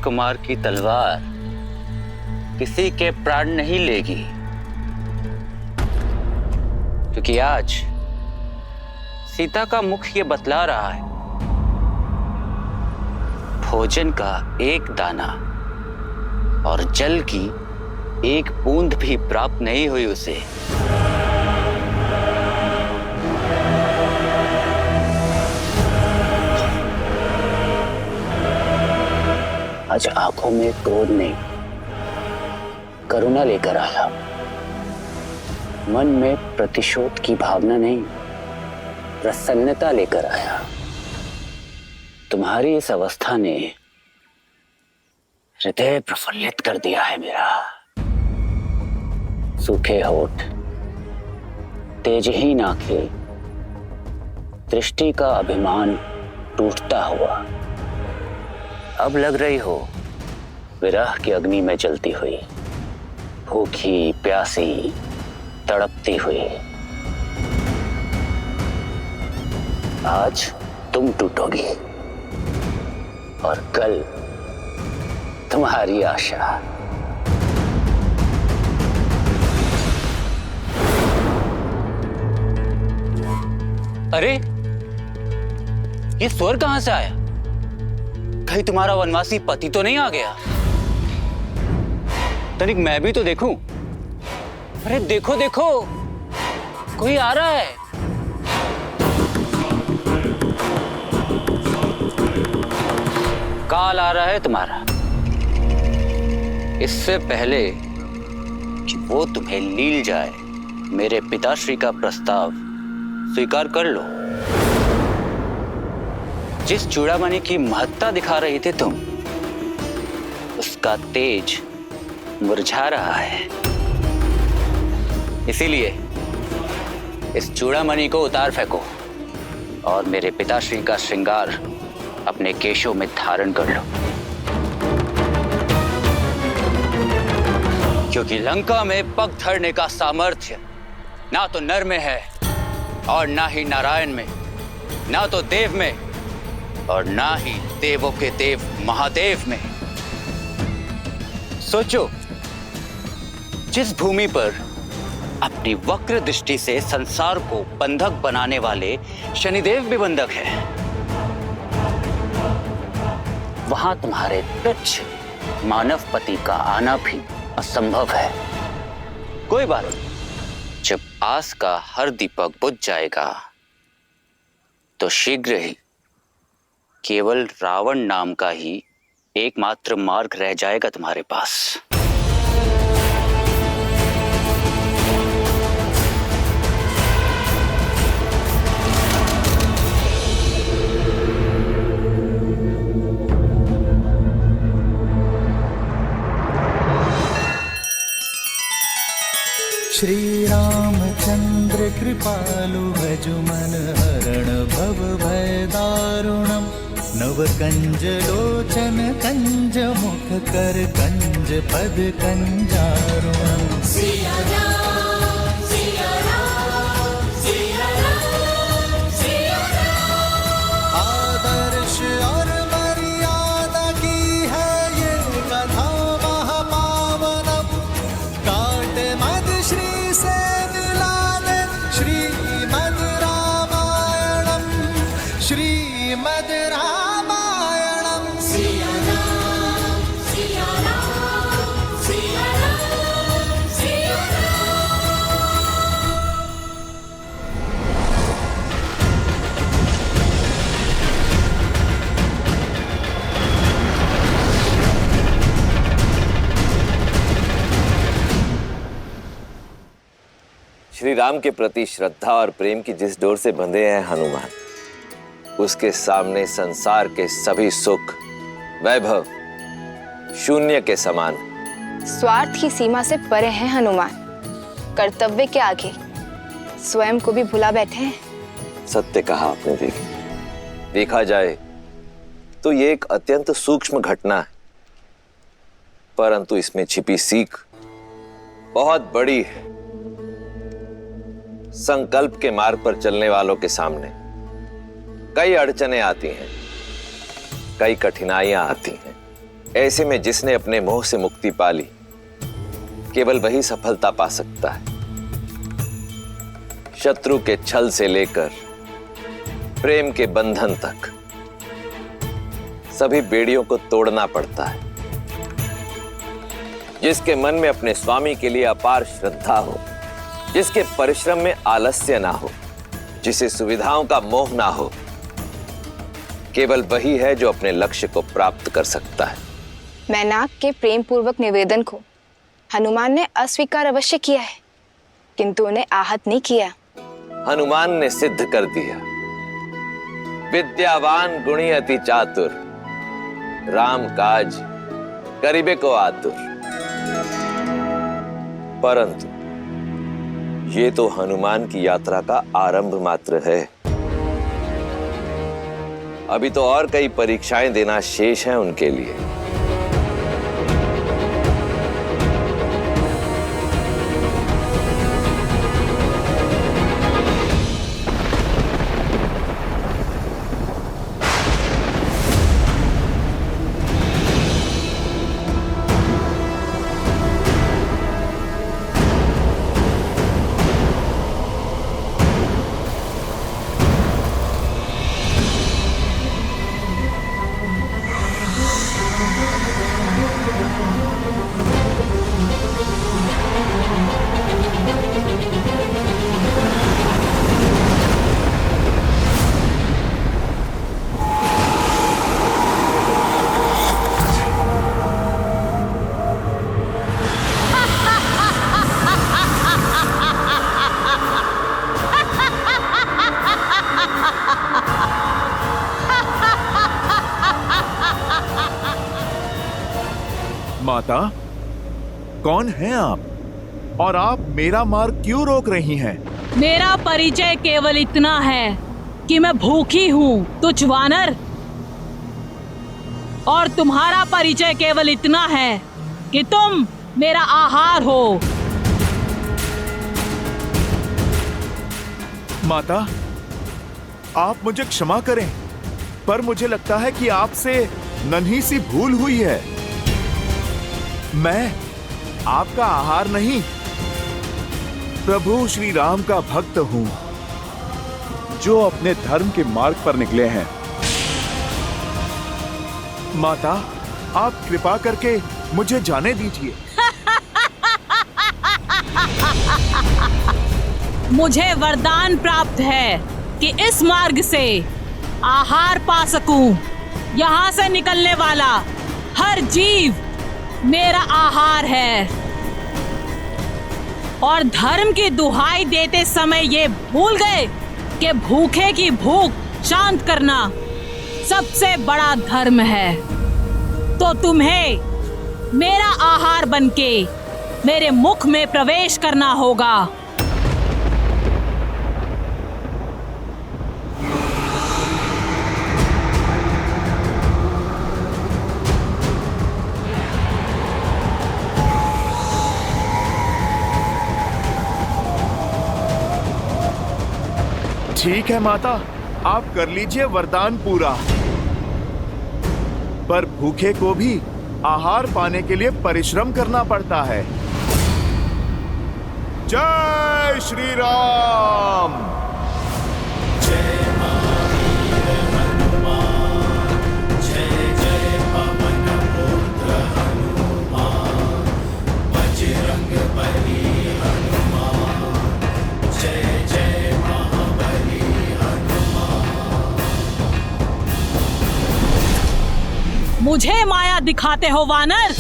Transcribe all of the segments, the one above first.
राजकुमार की तलवार किसी के प्राण नहीं लेगी, क्योंकि आज सीता का मुख ये बतला रहा है, भोजन का एक दाना और जल की एक बूंद भी प्राप्त नहीं हुई उसे। आज आंखों में क्रोध नहीं, करुणा लेकर आया। मन में प्रतिशोध की भावना नहीं, प्रसन्नता लेकर आया। तुम्हारी इस अवस्था ने हृदय प्रफुल्लित कर दिया है मेरा। सूखे होठ, तेजहीन आंखें, दृष्टि का अभिमान टूटता हुआ, अब लग रही हो विरह की अग्नि में जलती हुई, भूखी प्यासी तड़पती हुई। आज तुम टूटोगी और कल तुम्हारी आशा। अरे ये स्वर कहां से आया? कहीं तुम्हारा वनवासी पति तो नहीं आ गया? तनिक मैं भी तो देखूं। अरे देखो देखो, कोई आ रहा है। काल आ रहा है तुम्हारा। इससे पहले कि वो तुम्हें लील जाए, मेरे पिताश्री का प्रस्ताव स्वीकार कर लो। जिस चूड़ामणि की महत्ता दिखा रही थी तुम, उसका तेज मुरझा रहा है। इसीलिए इस चूड़ामणि को उतार फेंको और मेरे पिताश्री का श्रृंगार अपने केशों में धारण कर लो, क्योंकि लंका में पग धरने का सामर्थ्य ना तो नर में है और ना ही नारायण में, ना तो देव में और ना ही देवों के देव महादेव में। सोचो, जिस भूमि पर अपनी वक्र दृष्टि से संसार को बंधक बनाने वाले शनिदेव भी बंधक है, वहां तुम्हारे तुच्छ मानव पति का आना भी असंभव है। कोई बात नहीं, जब आस का हर दीपक बुझ जाएगा तो शीघ्र ही केवल रावण नाम का ही एकमात्र मार्ग रह जाएगा तुम्हारे पास। श्री रामचंद्र कृपालु भजु मन हरण भव भय दारुणम। नव कंज लोचन कंज मुख कर कंज पद कंजारुणम। सिया राम, सिया राम, सिया राम, सिया राम। आदर्श और मर्यादा की है ये कथा महापावनम। काट मद श्री से मिला दे श्रीमद् रामायणम, श्रीमद् रामायणम। सिया राम, सिया राम, सिया राम, सिया राम। श्री राम के प्रति श्रद्धा और प्रेम की जिस डोर से बंधे हैं हनुमान, उसके सामने संसार के सभी सुख वैभव शून्य के समान। स्वार्थ की सीमा से परे हैं हनुमान, कर्तव्य के आगे स्वयं को भी भुला बैठे हैं। सत्य कहा आपने। देखा जाए तो ये एक अत्यंत सूक्ष्म घटना है, परंतु इसमें छिपी सीख बहुत बड़ी है। संकल्प के मार्ग पर चलने वालों के सामने कई अड़चनें आती हैं, कई कठिनाइयां आती हैं, ऐसे में जिसने अपने मोह से मुक्ति पा ली, केवल वही सफलता पा सकता है। शत्रु के छल से लेकर प्रेम के बंधन तक सभी बेड़ियों को तोड़ना पड़ता है। जिसके मन में अपने स्वामी के लिए अपार श्रद्धा हो, जिसके परिश्रम में आलस्य ना हो, जिसे सुविधाओं का मोह ना हो, केवल वही है जो अपने लक्ष्य को प्राप्त कर सकता है। मैनाक के प्रेम पूर्वक निवेदन को हनुमान ने अस्वीकार अवश्य किया है, किंतु उन्हें आहत नहीं किया। हनुमान ने सिद्ध कर दिया, विद्यावान गुणी अति चातुर, राम काज करिबे को आतुर। परंतु ये तो हनुमान की यात्रा का आरंभ मात्र है। अभी तो और कई परीक्षाएं देना शेष है उनके लिए। माता, कौन हैं आप? और आप मेरा मार्ग क्यों रोक रही हैं? मेरा परिचय केवल इतना है कि मैं भूखी हूँ, तुच्छ वानर। और तुम्हारा परिचय केवल इतना है कि तुम मेरा आहार हो। माता, आप मुझे क्षमा करें, पर मुझे लगता है कि आपसे नन्ही सी भूल हुई है। मैं आपका आहार नहीं, प्रभु श्री राम का भक्त हूं, जो अपने धर्म के मार्ग पर निकले हैं। माता, आप कृपा करके मुझे जाने दीजिए। मुझे वरदान प्राप्त है कि इस मार्ग से आहार पा सकूं। यहाँ से निकलने वाला हर जीव मेरा आहार है। और धर्म की दुहाई देते समय ये भूल गए कि भूखे की भूख शांत करना सबसे बड़ा धर्म है। तो तुम्हें मेरा आहार बनके मेरे मुख में प्रवेश करना होगा। ठीक है माता, आप कर लीजिए वरदान पूरा, पर भूखे को भी आहार पाने के लिए परिश्रम करना पड़ता है। जय श्री राम। मुझे माया दिखाते हो वानर?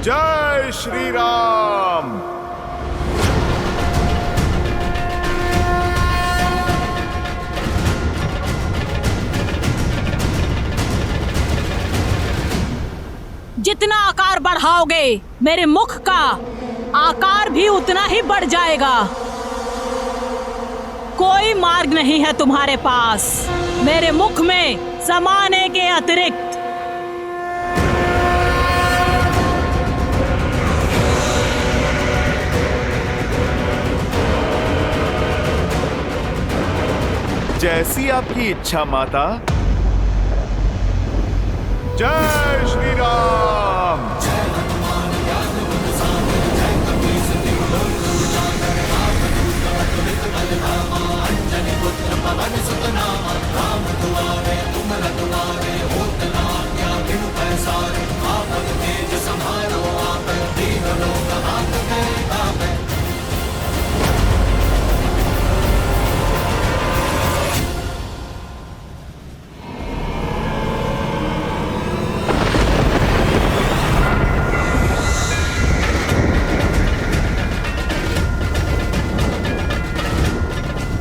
जय श्री राम। जितना आकार बढ़ाओगे मेरे मुख का, आकार भी उतना ही बढ़ जाएगा। कोई मार्ग नहीं है तुम्हारे पास मेरे मुख में समाने के अतिरिक्त। जैसी आपकी इच्छा माता। जय श्री राम।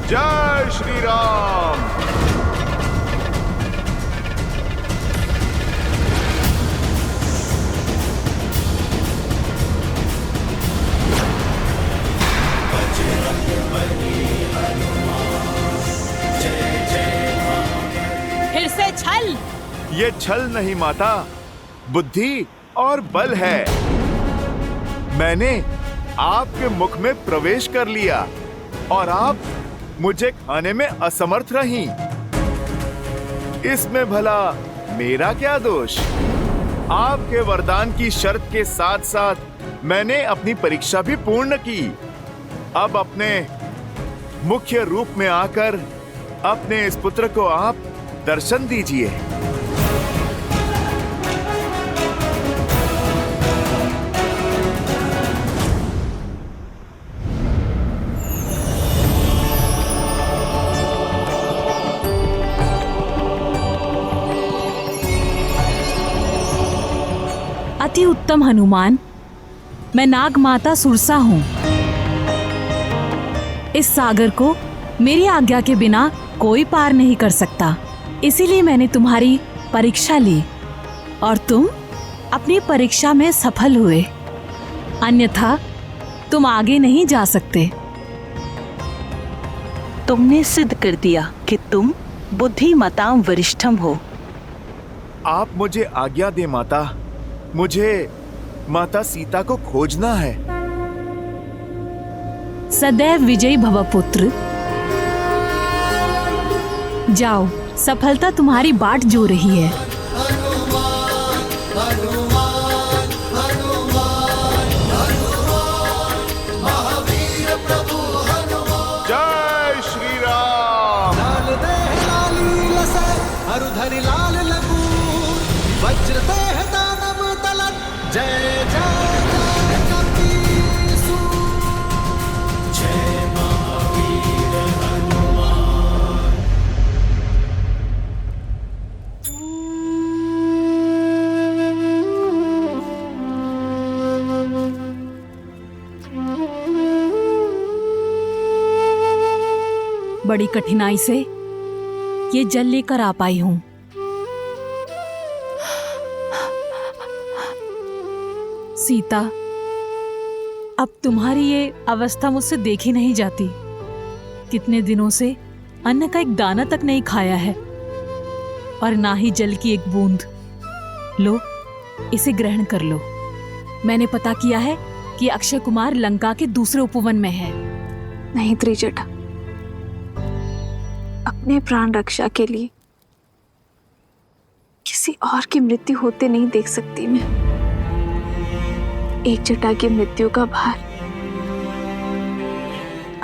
जय श्री राम। फिर से छल। ये छल नहीं माता, बुद्धि और बल है। मैंने आपके मुख में प्रवेश कर लिया और आप मुझे खाने में असमर्थ रही। इसमें भला मेरा क्या दोष? आपके वरदान की शर्त के साथ साथ मैंने अपनी परीक्षा भी पूर्ण की। अब अपने मुख्य रूप में आकर अपने इस पुत्र को आप दर्शन दीजिए। अति उत्तम हनुमान, मैं नाग माता सुरसा हूँ। इस सागर को मेरी आज्ञा के बिना कोई पार नहीं कर सकता, इसीलिए मैंने तुम्हारी परीक्षा ली और तुम अपनी परीक्षा में सफल हुए, अन्यथा तुम आगे नहीं जा सकते। तुमने सिद्ध कर दिया कि तुम बुद्धिमतां वरिष्ठम हो। आप मुझे आज्ञा दे माता, मुझे माता सीता को खोजना है। सदैव विजयी भव पुत्र। जाओ, सफलता तुम्हारी बाट जो रही है। जय श्री राम। लाल देह लाली लसै अरुधरि लाल लगू वज्र देह दानव तलत जय जय जय कपीसु जय महावीर हनुमान। बड़ी कठिनाई से ये जल लेकर आ पाई हूँ। सीता, अब तुम्हारी ये अवस्था मुझसे देखी नहीं जाती। कितने दिनों से अन्न का एक दाना तक नहीं खाया है और ना ही जल की एक बूंद। लो, इसे ग्रहण कर लो। मैंने पता किया है कि अक्षय कुमार लंका के दूसरे उपवन में है। नहीं त्रिजटा, अपने प्राण रक्षा के लिए किसी और की मृत्यु होते नहीं देख सकती मैं। एक जटा की मृत्यु का भार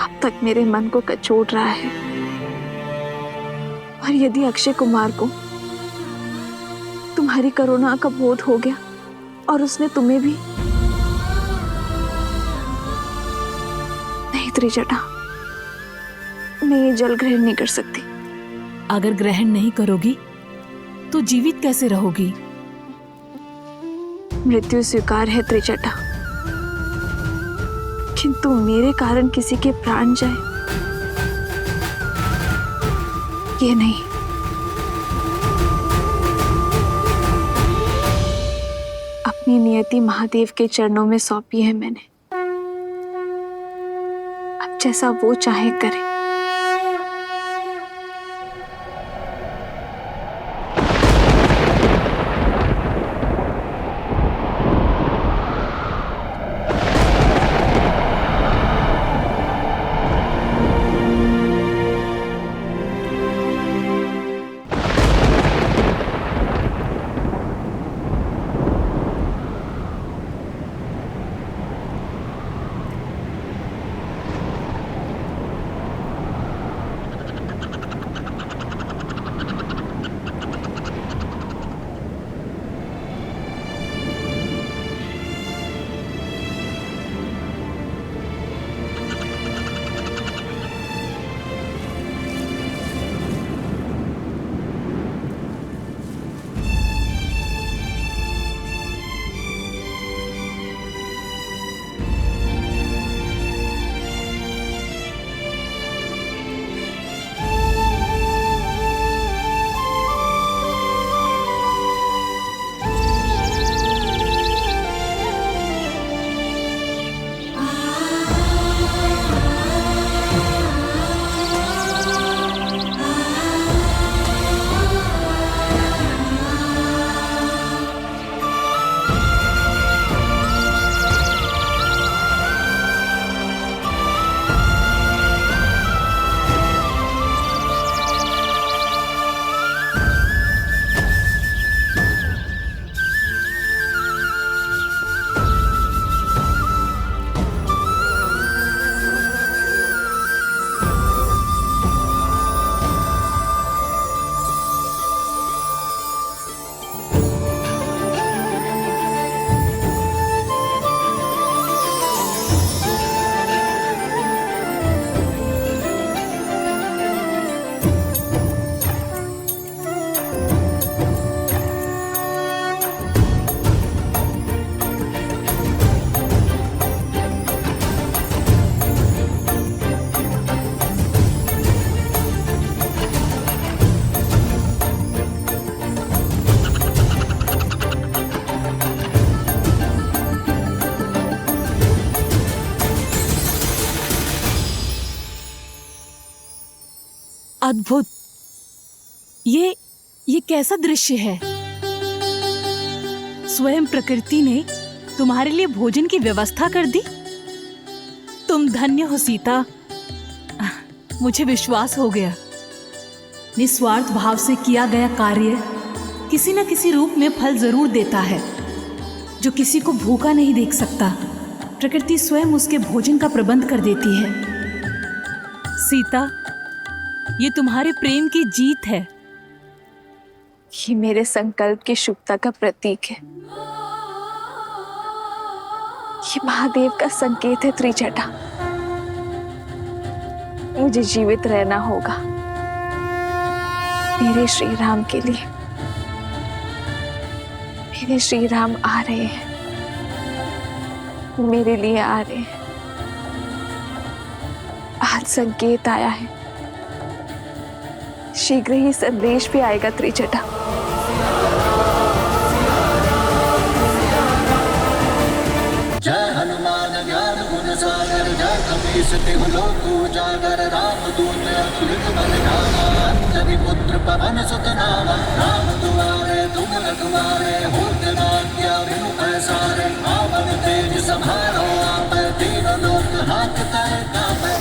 अब तक मेरे मन को कचोट रहा है, और यदि अक्षय कुमार को तुम्हारी करुणा का बोध हो गया और उसने तुम्हें भी। नहीं त्रिजटा, मैं ये जल ग्रहण नहीं कर सकती। अगर ग्रहण नहीं करोगी तो जीवित कैसे रहोगी? मृत्यु स्वीकार है त्रिजटा, किंतु मेरे कारण किसी के प्राण जाए, ये नहीं। अपनी नियति महादेव के चरणों में सौंपी है मैंने। जैसा वो चाहे करे। अद्भुत। ये कैसा दृश्य है? स्वयं प्रकृति ने तुम्हारे लिए भोजन की व्यवस्था कर दी। तुम धन्य हो सीता। मुझे विश्वास हो गया, निस्वार्थ भाव से किया गया कार्य किसी न किसी रूप में फल जरूर देता है। जो किसी को भूखा नहीं देख सकता, प्रकृति स्वयं उसके भोजन का प्रबंध कर देती है। सीता, ये तुम्हारे प्रेम की जीत है। ये मेरे संकल्प की शुभता का प्रतीक है। ये महादेव का संकेत है त्रिजटा। मुझे जीवित रहना होगा मेरे श्री राम के लिए। मेरे श्री राम आ रहे हैं, मेरे लिए आ रहे हैं। आज संकेत आया है, शीघ्र ही संदेश भी आएगा त्रिजटा। जय हनुमान ज्ञान गुण सागर, जय कपीस तिहु लोक उजागर। राम दूत अतुलित बल धामा, अंजनी पुत्र पवन सुत नामा। राम दुआरे तुम रखवारे, होत न आज्ञा बिनु पैसारे। आपन तेज समारो आपै, तीनों लोक हांकते कांपै।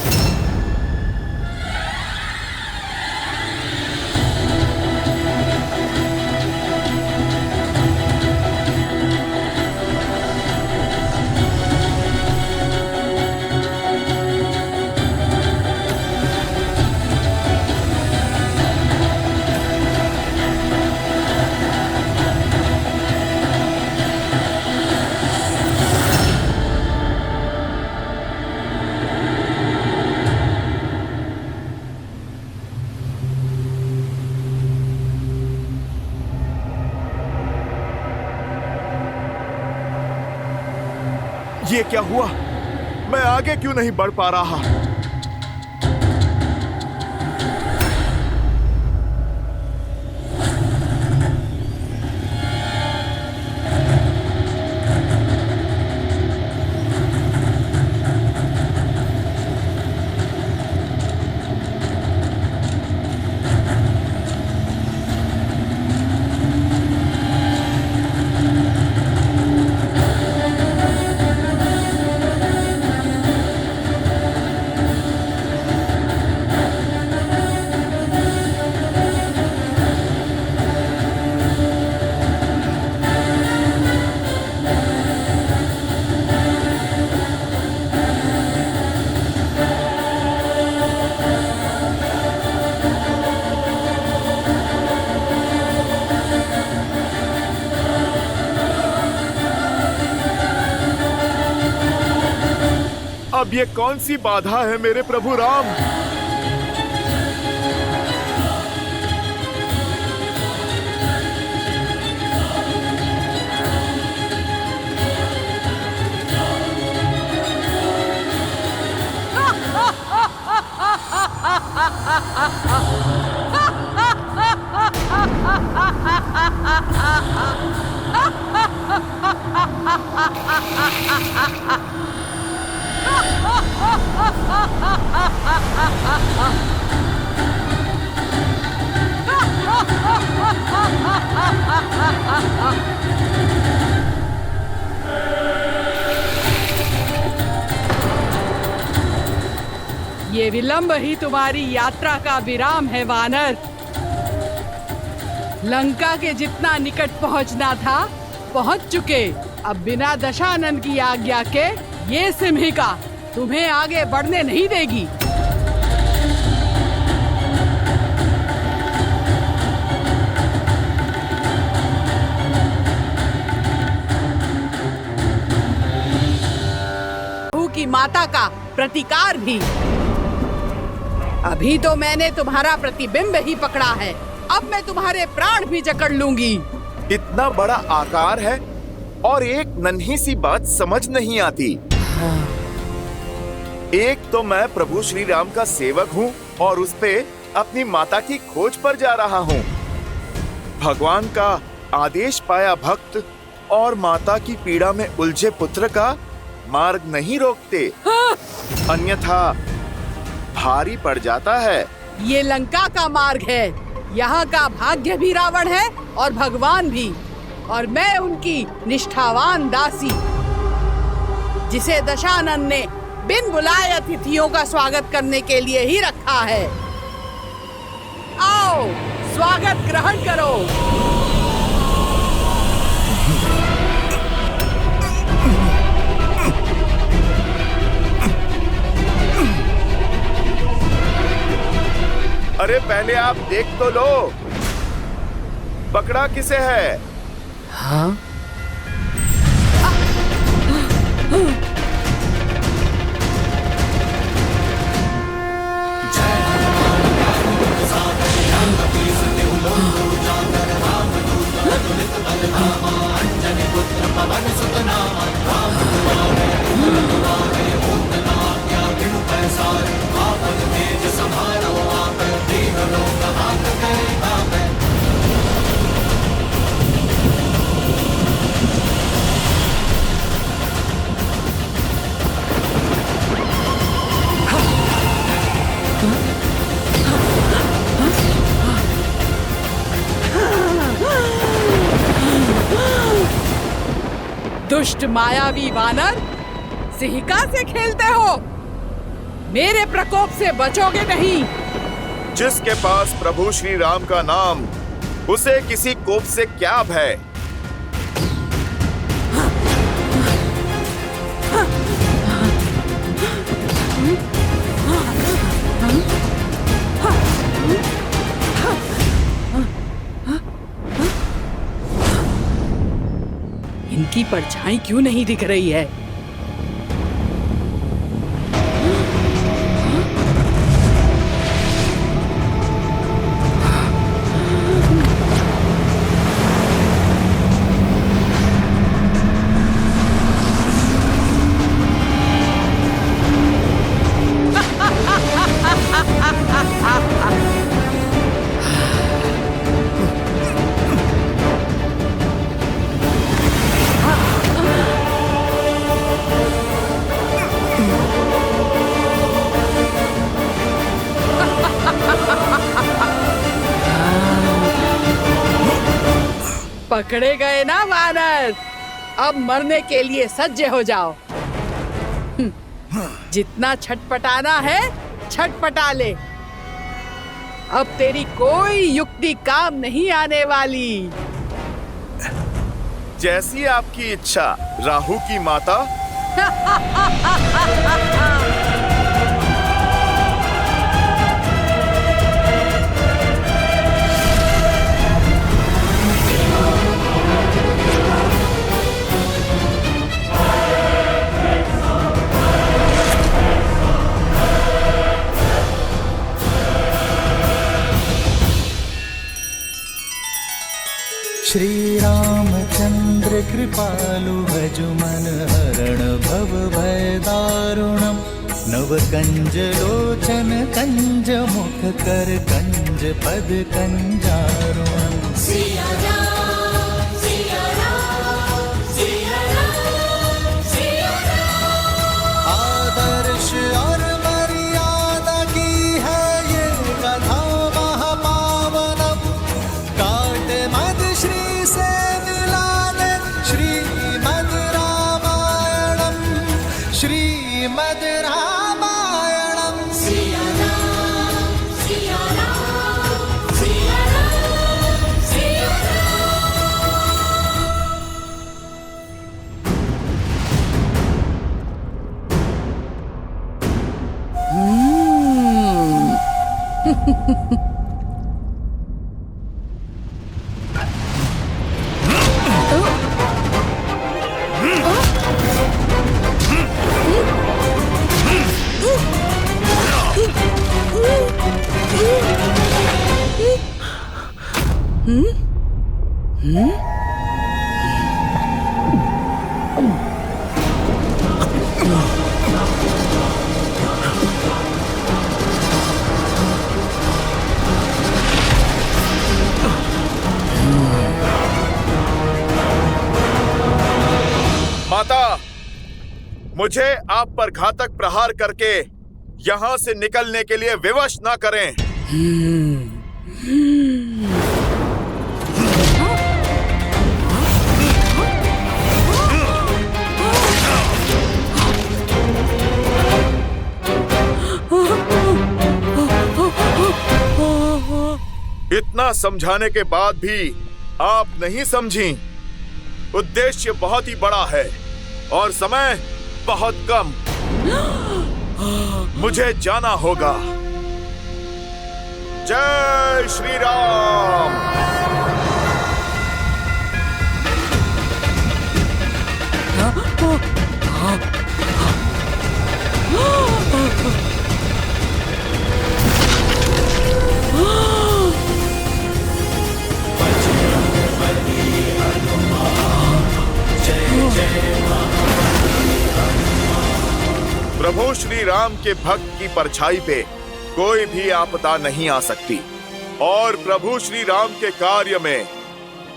ये क्या हुआ? मैं आगे क्यों नहीं बढ़ पा रहा? अब ये कौन सी बाधा है मेरे प्रभु राम? ये विलंब ही तुम्हारी यात्रा का विराम है वानर। लंका के जितना निकट पहुंचना था पहुंच चुके। अब बिना दशानन की आज्ञा के ये सिंहिका तुम्हें आगे बढ़ने नहीं देगी। की माता का प्रतिकार भी। अभी तो मैंने तुम्हारा प्रतिबिंब ही पकड़ा है, अब मैं तुम्हारे प्राण भी जकड़ लूंगी। इतना बड़ा आकार है और एक नन्ही सी बात समझ नहीं आती। एक तो मैं प्रभु श्री राम का सेवक हूँ और उस पे अपनी माता की खोज पर जा रहा हूँ। भगवान का आदेश पाया भक्त और माता की पीड़ा में उलझे पुत्र का मार्ग नहीं रोकते, अन्यथा भारी पड़ जाता है। ये लंका का मार्ग है, यहाँ का भाग्य भी रावण है और भगवान भी, और मैं उनकी निष्ठावान दासी, जिसे दशानन ने बिन बुलाए अतिथियों का स्वागत करने के लिए ही रखा है। आओ, स्वागत ग्रहण करो। अरे पहले आप देख तो लो, पकड़ा किसे है? हाँ? दुष्ट मायावी वानर, सिंहिका से खेलते हो? मेरे प्रकोप से बचोगे नहीं। जिसके पास प्रभु श्री राम का नाम, उसे किसी कोप से क्या भय? इनकी परछाई क्यों नहीं दिख रही है? पकड़े गए ना वानर, अब मरने के लिए सज्ज हो जाओ। जितना छटपटाना है छटपटा ले, अब तेरी कोई युक्ति काम नहीं आने वाली। जैसी आपकी इच्छा, राहु की माता। श्री रामचंद्र कृपालु भज मन हरण भव भय दारुणम नव कंज लोचन कंज मुख कर कंज पद कंजारुणम सिया राम सिया राम सिया राम सिया राम। आदर्श और मर्यादा की है ये कथा महापावनम काट मद श्री से मिलाने श्रीमद् रामायणम श्रीमद् रामायणम सिया राम सिया राम सिया राम सिया राम। माता, मुझे आप पर घातक प्रहार करके यहाँ से निकलने के लिए विवश ना करें। इतना समझाने के बाद भी आप नहीं समझी। उद्देश्य बहुत ही बड़ा है और समय बहुत कम। मुझे जाना होगा। जय श्री राम। प्रभु श्री राम के भक्त की परछाई पे कोई भी आपदा नहीं आ सकती और प्रभु श्री राम के कार्य में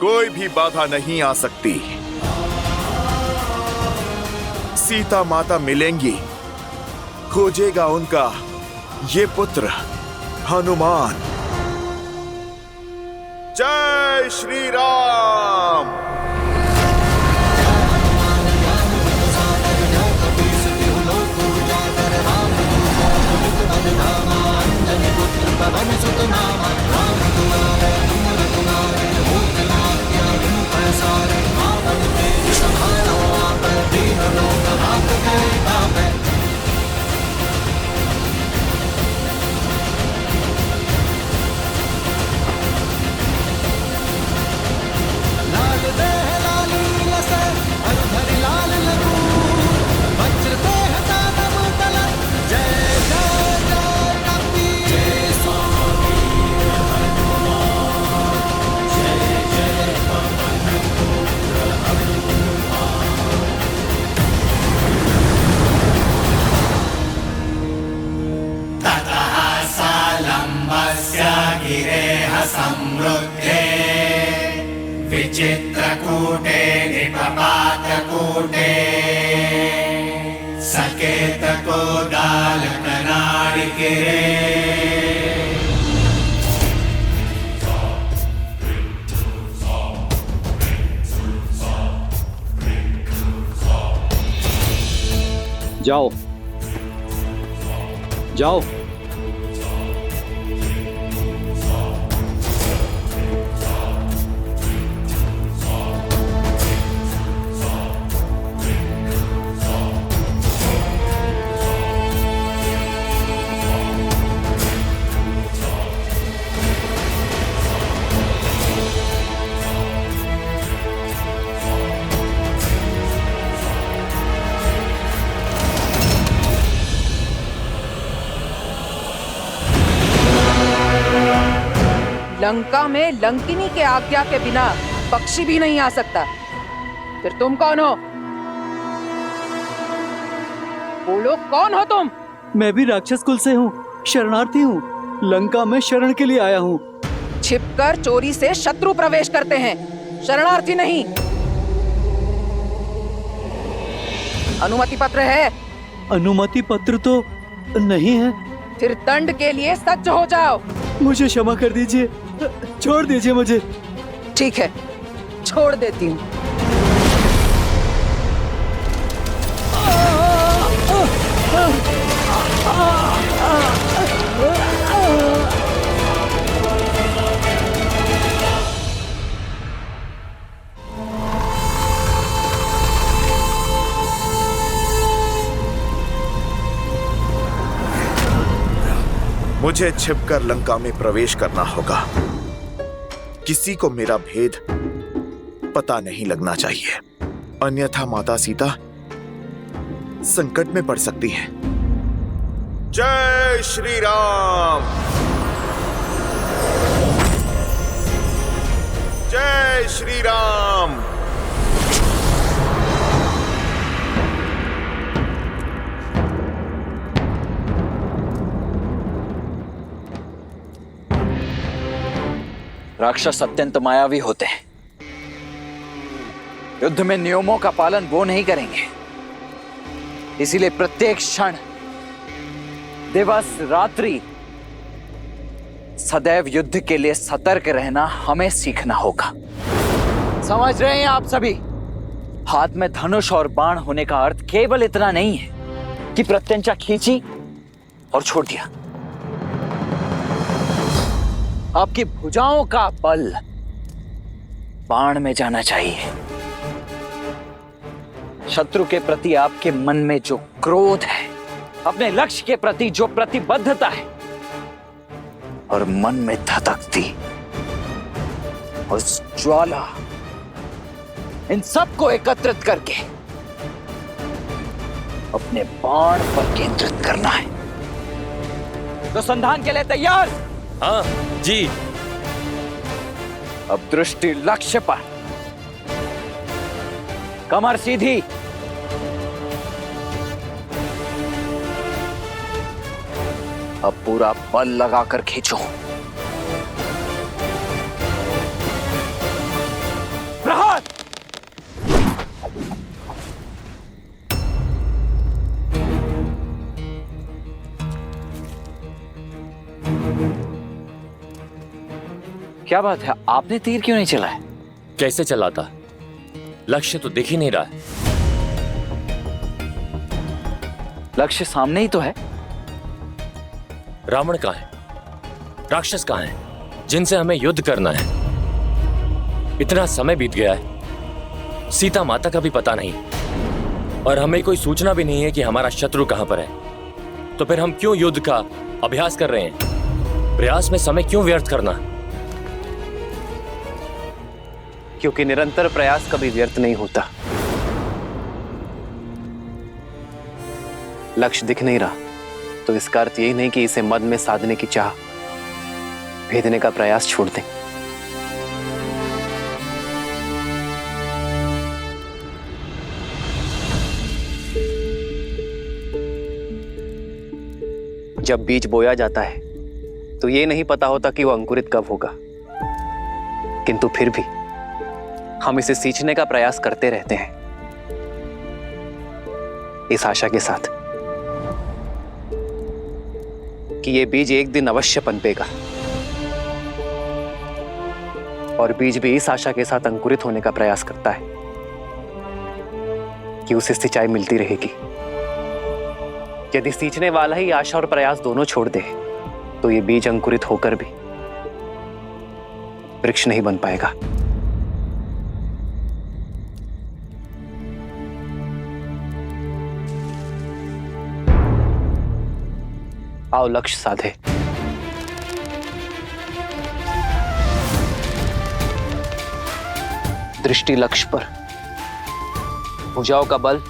कोई भी बाधा नहीं आ सकती। सीता माता मिलेंगी, खोजेगा उनका ये पुत्र हनुमान। जय श्री राम। विचित्रकूटे निपपातकूटे सकेतकोदालकनाडिकिरे जाओ जाओ। लंका में लंकिनी के आज्ञा के बिना पक्षी भी नहीं आ सकता। फिर तुम कौन हो? बोलो, कौन हो तुम? मैं भी राक्षस कुल से हूँ, शरणार्थी हूँ, लंका में शरण के लिए आया हूँ। छिपकर चोरी से शत्रु प्रवेश करते हैं, शरणार्थी नहीं। अनुमति पत्र है? अनुमति पत्र तो नहीं है। फिर दंड के लिए सज्ज हो जाओ। मुझे क्षमा कर दीजिए, छोड़ दीजिए मुझे। ठीक है, छोड़ देती हूँ। मुझे छिपकर लंका में प्रवेश करना होगा। किसी को मेरा भेद पता नहीं लगना चाहिए, अन्यथा माता सीता संकट में पड़ सकती हैं। जय श्री राम। जय श्री राम। राक्षस अत्यंत मायावी होते हैं। युद्ध में नियमों का पालन वो नहीं करेंगे। इसीलिए प्रत्येक क्षण, दिवस, रात्रि सदैव युद्ध के लिए सतर्क रहना हमें सीखना होगा। समझ रहे हैं आप सभी? हाथ में धनुष और बाण होने का अर्थ केवल इतना नहीं है कि प्रत्यंचा खींची और छोड़ दिया। आपकी भुजाओं का बल बाण में जाना चाहिए। शत्रु के प्रति आपके मन में जो क्रोध है, अपने लक्ष्य के प्रति जो प्रतिबद्धता है और मन में धधकती उस ज्वाला, इन सबको एकत्रित करके अपने बाण पर केंद्रित करना है। तो संधान के लिए तैयार? हाँ जी। अब दृष्टि लक्ष्य पर, कमर सीधी, अब पूरा बल लगाकर खींचो। प्रहार। क्या बात है, आपने तीर क्यों नहीं चलाया? कैसे चलाता? लक्ष्य तो दिख ही नहीं रहा है। लक्ष्य सामने ही तो है। रावण कहाँ है? राक्षस कहाँ है जिनसे हमें युद्ध करना है? इतना समय बीत गया है, सीता माता का भी पता नहीं, और हमें कोई सूचना भी नहीं है कि हमारा शत्रु कहां पर है। तो फिर हम क्यों युद्ध का अभ्यास कर रहे हैं? प्रयास में समय क्यों व्यर्थ करना? क्योंकि निरंतर प्रयास कभी व्यर्थ नहीं होता। लक्ष्य दिख नहीं रहा तो इसका अर्थ यही नहीं कि इसे मद में साधने की चाह, भेदने का प्रयास छोड़ दें। जब बीज बोया जाता है तो ये नहीं पता होता कि वो अंकुरित कब होगा, किंतु फिर भी हम इसे सींचने का प्रयास करते रहते हैं, इस आशा के साथ कि ये बीज एक दिन अवश्य पनपेगा, और बीज भी इस आशा के साथ अंकुरित होने का प्रयास करता है कि उसे सिंचाई मिलती रहेगी। यदि सींचने वाला ही आशा और प्रयास दोनों छोड़ दे तो ये बीज अंकुरित होकर भी वृक्ष नहीं बन पाएगा। आओ लक्ष्य साधे। दृष्टि लक्ष्य पर, भुजाओं का बल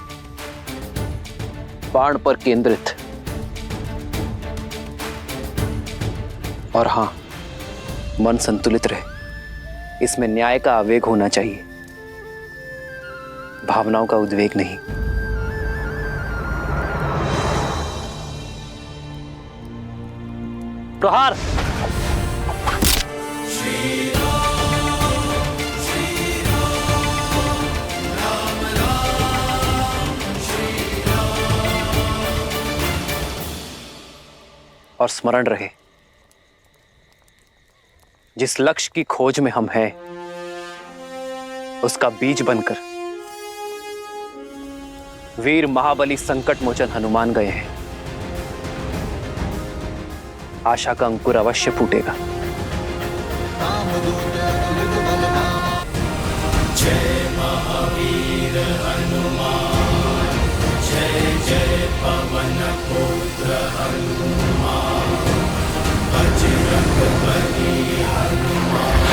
बाण पर केंद्रित, और हां, मन संतुलित रहे, इसमें न्याय का आवेग होना चाहिए, भावनाओं का उद्वेग नहीं। प्रहार। और स्मरण रहे, जिस लक्ष्य की खोज में हम हैं, उसका बीज बनकर वीर महाबली संकट मोचन हनुमान गए हैं। आशा का अंकुर अवश्य फूटेगा। जय महावीर हनुमान, जय जय पवन पुत्र हनुमान, बजरंग बली हनुमान,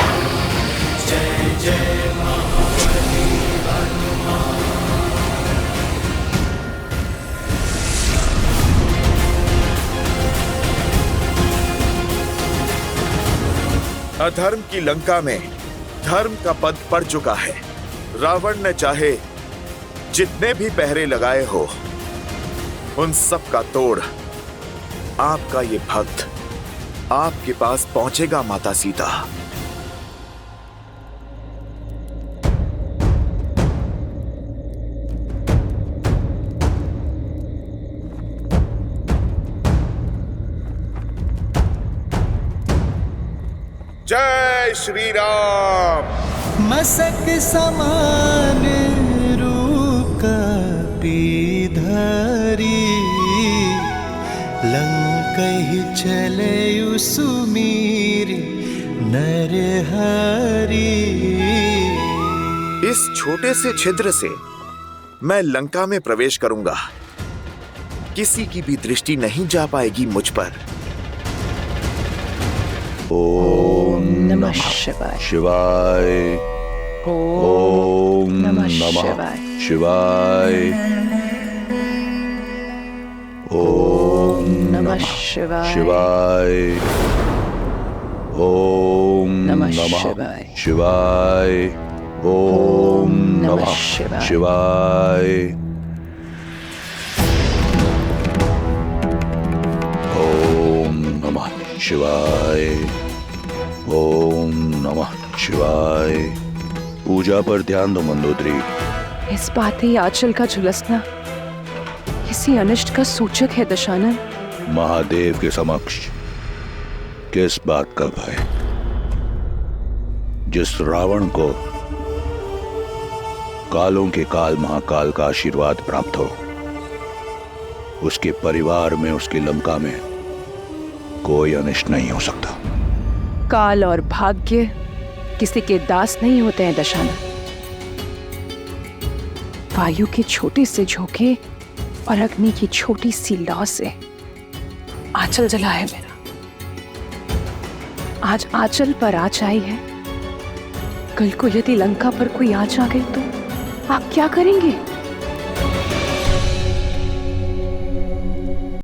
जय जय महाबली हनुमान। अधर्म की लंका में धर्म का पद पड़ चुका है। रावण ने चाहे जितने भी पहरे लगाए हो, उन सब का तोड़ आपका ये भक्त आपके पास पहुंचेगा माता सीता। जय श्री राम। मसक समान रूप कपी धरी, लंकहि चले सुमीर नर हरि। इस छोटे से छिद्र से मैं लंका में प्रवेश करूंगा, किसी की भी दृष्टि नहीं जा पाएगी मुझ पर। ओम नमः शिवाय शिवाय। ओम नमः शिवाय। ओम नमः शिवाय। ओम नमः शिवाय। ओम नमः शिवाय। ओम नमः शिवाय। ओम नमः शिवाय। पूजा पर ध्यान दो मंदोदरी। इस बात ही आंचल का झुलसना किसी अनिष्ट का सूचक है दशानन। महादेव के समक्ष किस बात का भय? जिस रावण को कालों के काल महाकाल का आशीर्वाद प्राप्त हो, उसके परिवार में, उसकी लंका में कोई अनिष्ट नहीं हो सकता। काल और भाग्य किसी के दास नहीं होते हैं दशानन। वायु के छोटे से झोंके और अग्नि की छोटी सी लौ से आंचल जला है मेरा। आज आंचल पर आँच आई है, कल को यदि लंका पर कोई आँच आ गई तो आप क्या करेंगे?